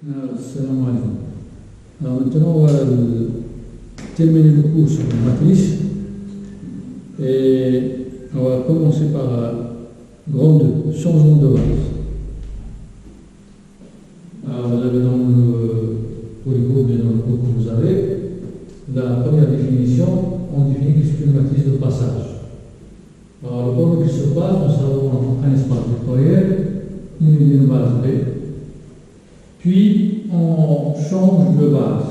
Salam alaikum. Alors maintenant, on va terminer le cours sur la matrice et on va commencer par grand 2, changement de base. Alors vous avez dans pour les cours, bien dans le cours que vous avez, la première définition, on définit qu'est-ce qu'une matrice de passage. Alors le premier qui se passe, nous savons un espace vectoriel, une base B. Puis, on change de base.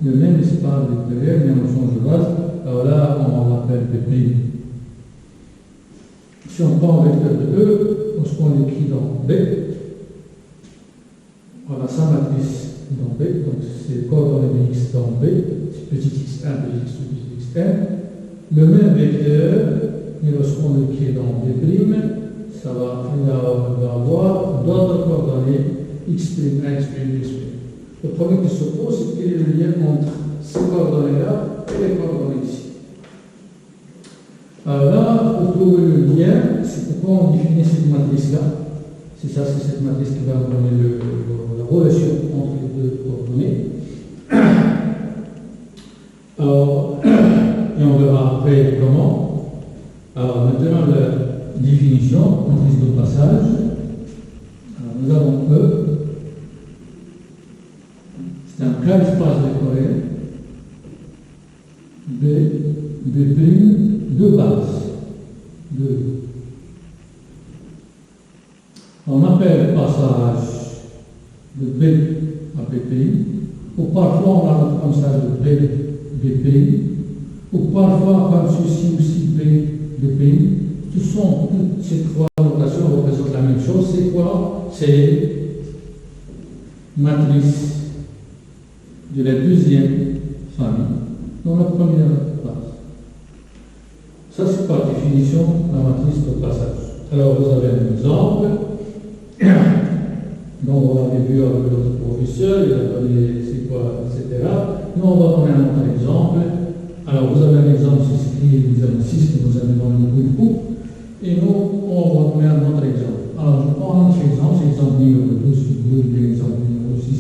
Le même espace vectoriel, mais on change de base. Alors là, on l'appelle B'. Si on prend un vecteur de E, lorsqu'on l'écrit dans B, on a sa matrice dans B, donc c'est le coordonnées de x dans B, c'est petit x1, petit x2, petit xn. Le même vecteur, mais lorsqu'on l'écrit dans B', ça va avoir d'autres coordonnées x', x', x'. Le problème qui se pose, c'est quel est le lien entre ces coordonnées-là et les coordonnées ici. Alors là, pour trouver le lien, c'est pourquoi on définit cette matrice-là. C'est ça, c'est cette matrice qui va donner la relation entre les deux coordonnées. Alors, et on verra après comment. Alors maintenant, la définition, matrice de passage. Alors, nous avons E. C'est un cas espace vectoriel B' de base. On appelle passage de B à B', ou parfois on a notre passage de B', ou parfois comme ceci aussi B'. Ce sont toutes ces trois notations représentent la même chose. C'est quoi? C'est matrice de la deuxième famille dans la première base. Ça, c'est par définition la matrice de passage. Alors, vous avez un exemple. Donc, on avait vu avec notre professeur, il a donné c'est quoi, etc. Nous, on va donner un autre exemple. Alors, vous avez un exemple, c'est écrit l'exemple 6 que vous avez dans le cours. Et nous, on va donner un autre exemple. Alors, je prends un autre exemple, c'est l'exemple numéro 12, l'exemple numéro 6'.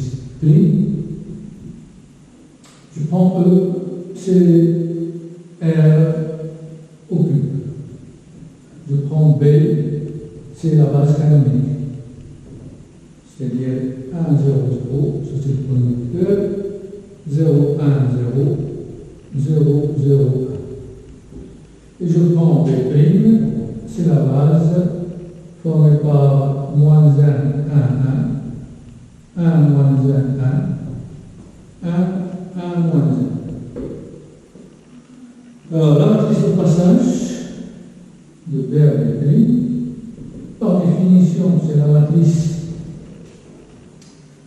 Je prends E, c'est R au cube. Je prends B, c'est la base canonique. C'est-à-dire 1, 0, 0, ça c'est le premier vecteur, 0, 1, 0, 0, 0, 1. Et je prends B', c'est la base formée par moins 1, 1, 1, 1, moins 1, 1, 1, moins 1. Alors, la matrice de passage de B à B', par définition, c'est la matrice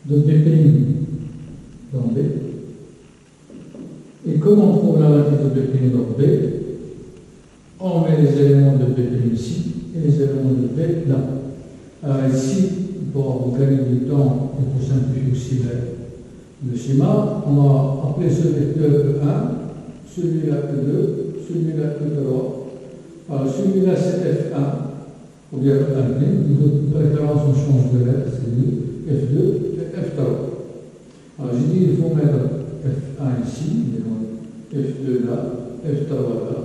de B' dans B. Et comment on trouve la matrice de B' dans B? On met les éléments de B' ici et les éléments de B là. Alors ici, pour gagner du temps et pour simplifier aussi le schéma, on va appeler ce vecteur E1, celui-là E2, celui-là E3. Alors celui-là c'est F1, ou bien F1', de préférence on change de lettre, c'est F2 et F3. Alors j'ai dit il faut mettre F1 ici, F2 là, F3 là,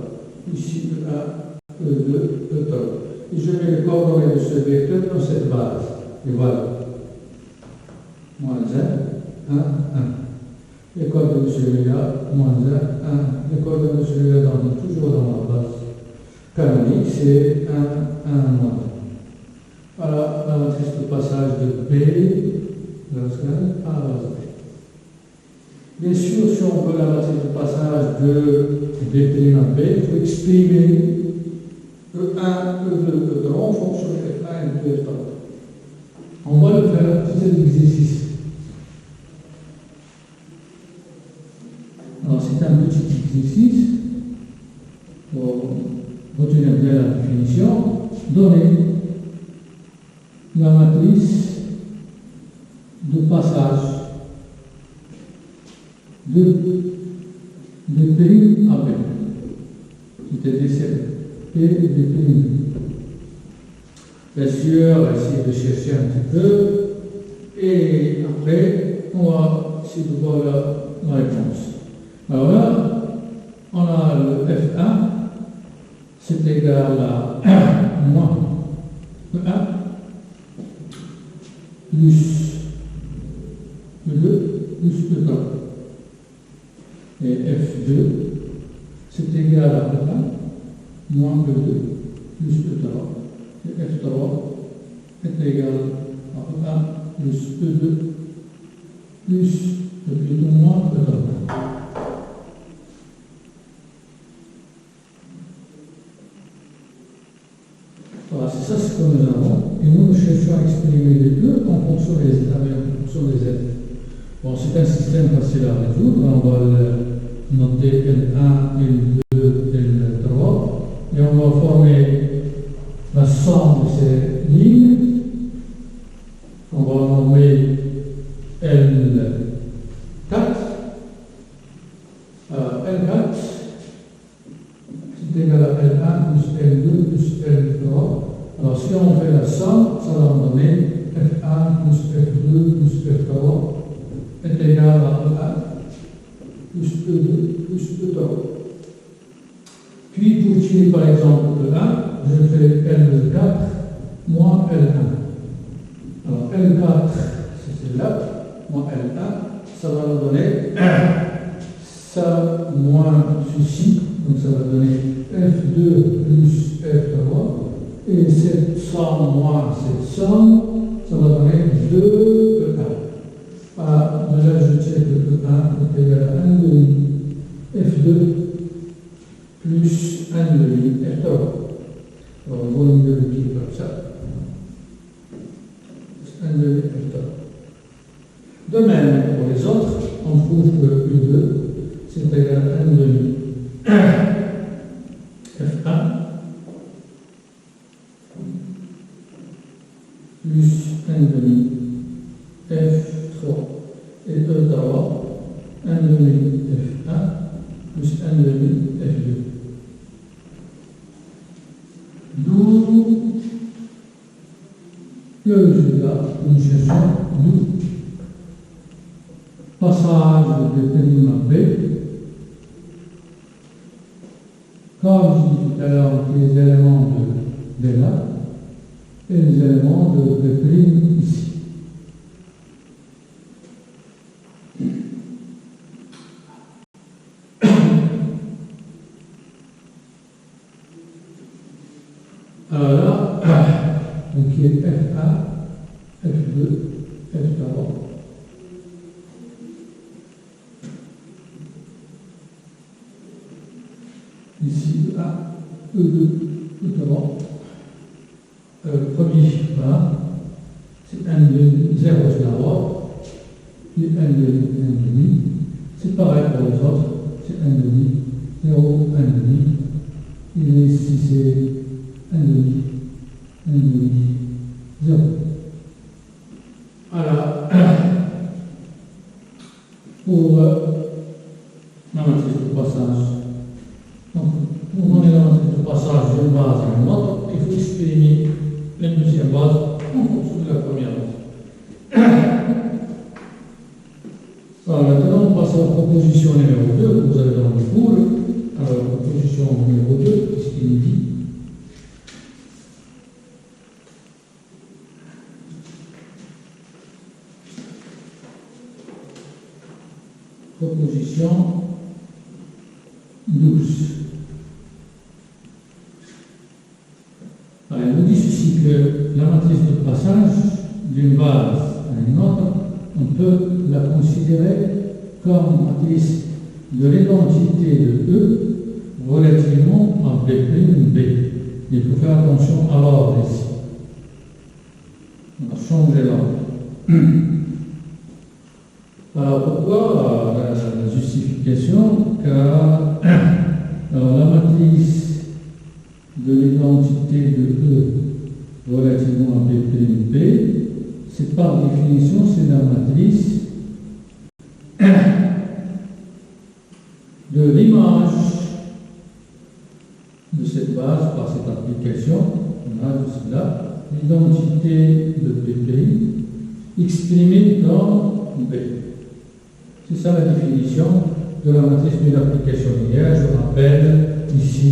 ici E1, E2, E3. Et je mets les coordonnées de ce vecteur dans cette base. Et voilà. Moins 1, 1, 1. Les coordonnées de celui-là, moins 1, 1. Les coordonnées de celui-là, toujours dans la base canonique, c'est 1, 1, moins 1. Voilà la matrice de passage de B, à la base B. Bien sûr, si on veut la matrice de passage de B' à B, il faut exprimer E1, E2, E3 en fonction de F1 et de F3. On va le faire, c'est l'exercice. Alors, c'est un petit exercice pour retenir bien la définition. Donner la matrice de passage de P à B. C'est-à-dire c'est P de P'. Bien sûr, essayer de chercher un petit peu. Et après, on va essayer de voir la réponse. Alors là, on a le F1, c'est égal à moins E1 plus E2 plus E3. Et F2, c'est égal à E1 moins E2 plus E3. Et F3 est égal à E1 plus E2 plus plutôt moins E3. Voilà, c'est ça ce que nous avons. Et nous cherchons à exprimer les deux en fonction des états et en fonction des aides. Bon, c'est un système facile à résoudre. On va le noter L1, L2, L3. Et on va former la somme de ces lignes. On va nommer L4. L4, c'est égal à L1 plus L2 plus L3. Alors si on fait la somme, ça va nous donner F1 plus F2 plus F3 est égal à E1 plus E2 plus E3. Puis pour tirer par exemple E1, je fais L4 moins L1. Alors L4, c'est celle-là, moins L1, ça va nous donner ça moins ceci, donc ça va donner F2 plus F3, et cette somme moins cette somme, ça va donner 2 E1. Ah, de là, je sais que E1 est égal à 1 demi F2 plus 1 demi F3. Alors, on va le dire comme ça. 1 demi F3. De même, pour les autres, on trouve que U2, c'est égal à 1 demi F1 plus 1 demi F3 et E3, 1 demi F1 plus 1 demi F2. D'où le résultat que nous cherchons, d'où passage de périmètre B. Comme je dis tout à l'heure, les éléments de là et les éléments de B' ici. Alors là, donc il y a F1, F2, F3. Ici, E1, E2, E3. Premier chiffre, c'est 1 demi, 0 c'est la droite, puis 1 demi. C'est pareil pour les autres, c'est 1 demi, 0, 1 demi. Et ici, c'est 1 demi, 0. Voilà. Pour la matrice de passage. Donc, pour donner la matrice de passage d'une base à une autre, il faut exprimer la deuxième base en fonction de la première base. Alors maintenant, on passe à la proposition numéro 2 que vous avez dans le cours. Alors, la proposition numéro 2, qu'est-ce qu'il nous dit? Proposition 12. Alors, il nous dit ceci que la matrice de passage d'une base à une autre, on peut la considérer comme matrice de l'identité de E relativement à B'. Il faut faire attention à l'ordre ici. On va changer l'ordre. Alors pourquoi la justification? Car la matrice de l'identité de E relativement à B', c'est par définition, c'est la matrice de l'image de cette base par cette application. On a cela, l'identité de B' exprimée dans B. C'est ça la définition de la matrice d'une application linéaire. Je rappelle ici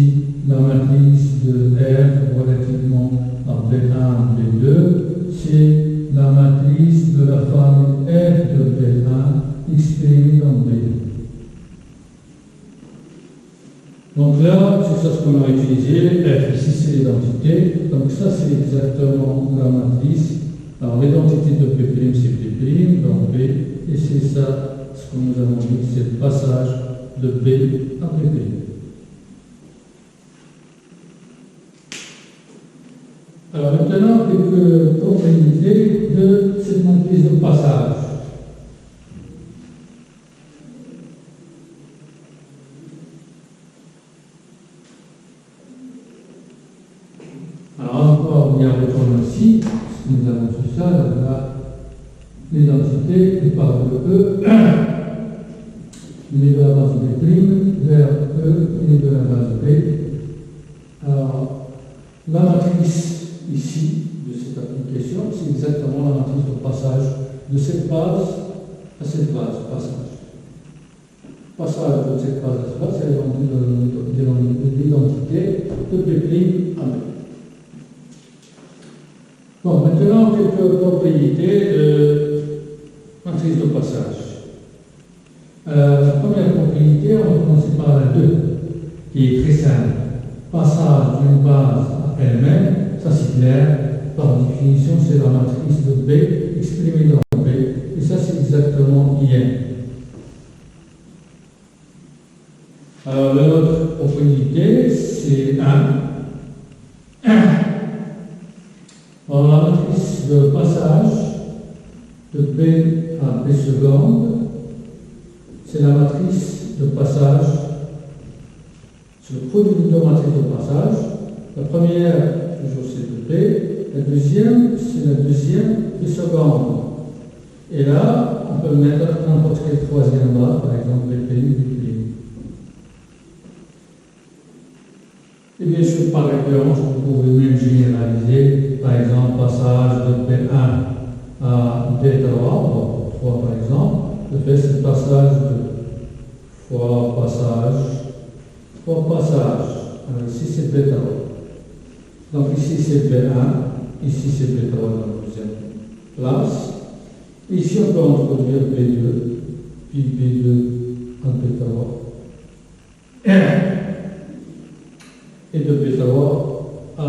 la matrice de R relativement à B1, B2, c'est la matrice de la famille F de B1 exprimée dans B2. Donc là, c'est ça ce qu'on a utilisé. F ici, c'est l'identité. Donc ça, c'est exactement la matrice. Alors l'identité de P', c'est P', donc B. Et c'est ça, ce que nous avons dit, c'est le passage de B à P'. Alors maintenant, quelques propriétés de cette matrice de passage. Alors encore, il y a retourne ici, nous avons tout ça, donc là, l'identité est par le E, il est de la base B' vers E, il est de la base B. Alors, la matrice ici, de cette application, c'est exactement la matrice de passage de cette base à cette base, passage. Passage de cette base à cette base, c'est l'identité de P' à B. Bon, maintenant, quelques propriétés de matrice de passage. La première propriété, on va commencer par la 2, qui est très simple. Passage d'une base à elle-même, ça c'est clair, par définition, c'est la matrice de B exprimée dans B, et ça c'est exactement IN. Alors, l'autre propriété, c'est 1. Alors, la matrice de passage de B à B seconde, c'est la matrice de passage, c'est le produit de deux matrices de passage. La première, toujours c'est de B, la deuxième, c'est la deuxième de seconde. Et là, on peut mettre n'importe quelle troisième barre, par exemple B', B'. Et bien sûr, par référence, vous pouvez même généraliser, par exemple, passage de B1 à B3, 3 par exemple, le fait c'est passage de fois passage. Alors ici c'est B3. Donc ici c'est B1, ici c'est B3 dans la deuxième place. Ici on peut introduire B2, puis B2 en B3. Et de B3 à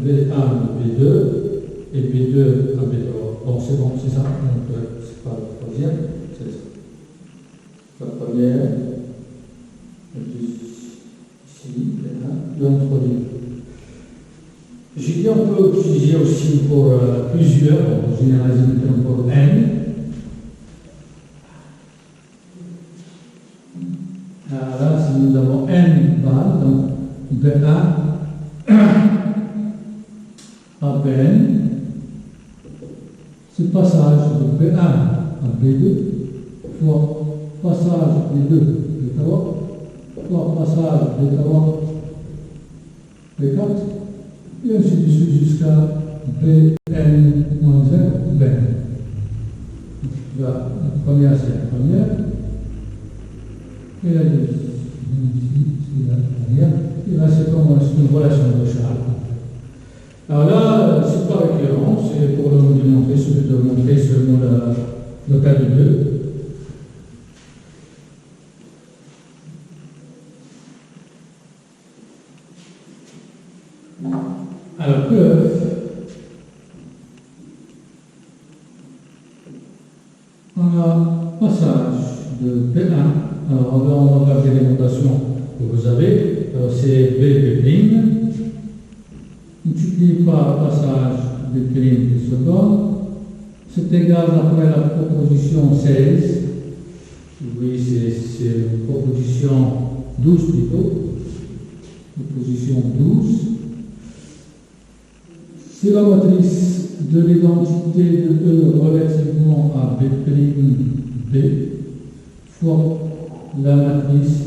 B1 de B2 et B2 à B3. Bon, c'est bon, c'est ça. Donc, c'est pas la troisième, c'est ça. La première, ici, B1, donc j'ai dit on peut utiliser aussi pour plusieurs, on peut généraliser pour N. Alors là, si nous avons N balles, donc B1 à Bn, c'est passage de B1 à B2, fois passage B2 B3, fois passage B3 B4, et ainsi de suite jusqu'à Bn moins 1 Bn. La première, c'est la première, et la deuxième, c'est la dernière. Et là, c'est comme une relation de charge. Alors là, c'est pas récurrent, c'est pour le démontrer, de montrer seulement le cas de 2. Alors que on a passage de B1, alors on va regarder les notations que vous avez. C'est B', multiplié par passage B' de seconde, c'est égal après la proposition 16. Oui, c'est une proposition 12 plutôt. Proposition 12. C'est la matrice de l'identité de E relativement à B', B, fois la matrice,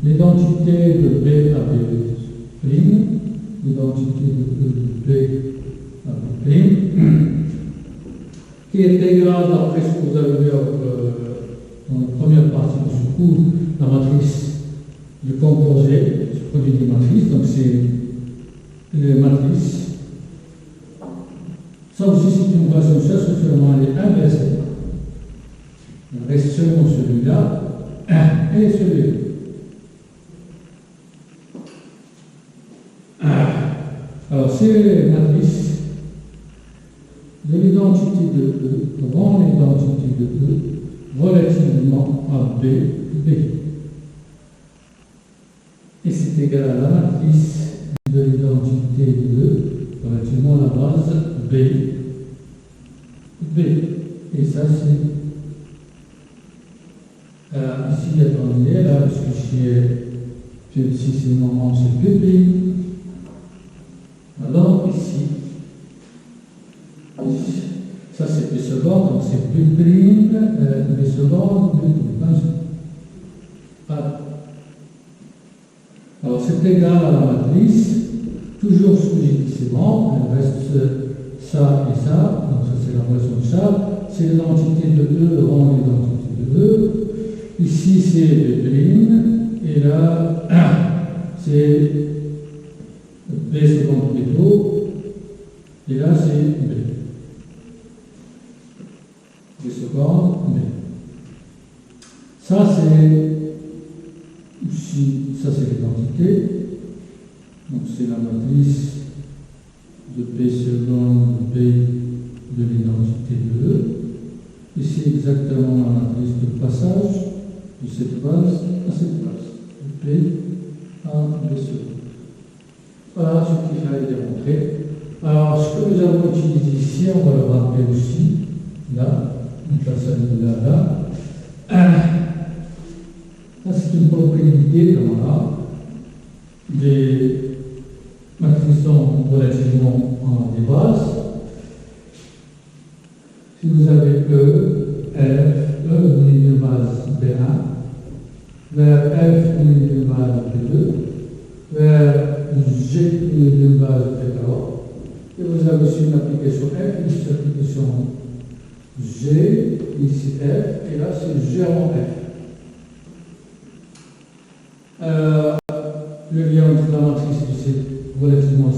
l'identité de B à B', l'identité de B à B', qui est égal, d'après ce que vous avez vu dans la première partie de ce cours, la matrice du composé, du produit des matrices, donc c'est les matrices. Sauf si c'est une relation seulement elle est inversée. Il reste seulement celui-là et celui-là. Alors, ces matrices de l'identité de E rend l'identité de E relativement à B. Et c'est égal à la matrice de l'identité de E relativement à la base B. Et ça, c'est ici, il y a terminé, là, parce que ici, c'est le moment, c'est PP. Alors, ici, ça c'est P seconde, donc c'est P prime, P seconde, P prime. Alors, c'est égal à la matrice, toujours sous-judicement, il reste ça et ça, donc ça c'est la relation de ça, c'est l'identité de E rend l'identité de E. Ici c'est B', et là c'est B seconde plutôt, et là c'est B. B seconde, B. Ça c'est ici, ça c'est l'identité, donc c'est la matrice de P seconde B de l'identité de E. Ici exactement la matrice de passage de cette base à cette base, de P à B seconde. Voilà ce qu'il fallait démontrer. Alors, ce que nous avons utilisé ici, on va le rappeler aussi, là, on passe à là. Ça, c'est une propriété, voilà, des matrices relativement des bases. Si vous avez E, F, E une base B1, vers F une base B2, vers G une base B3, et vous avez aussi une application F, ici l'application G, ici F, et là c'est G en F. Le lien entre la matrice et relativement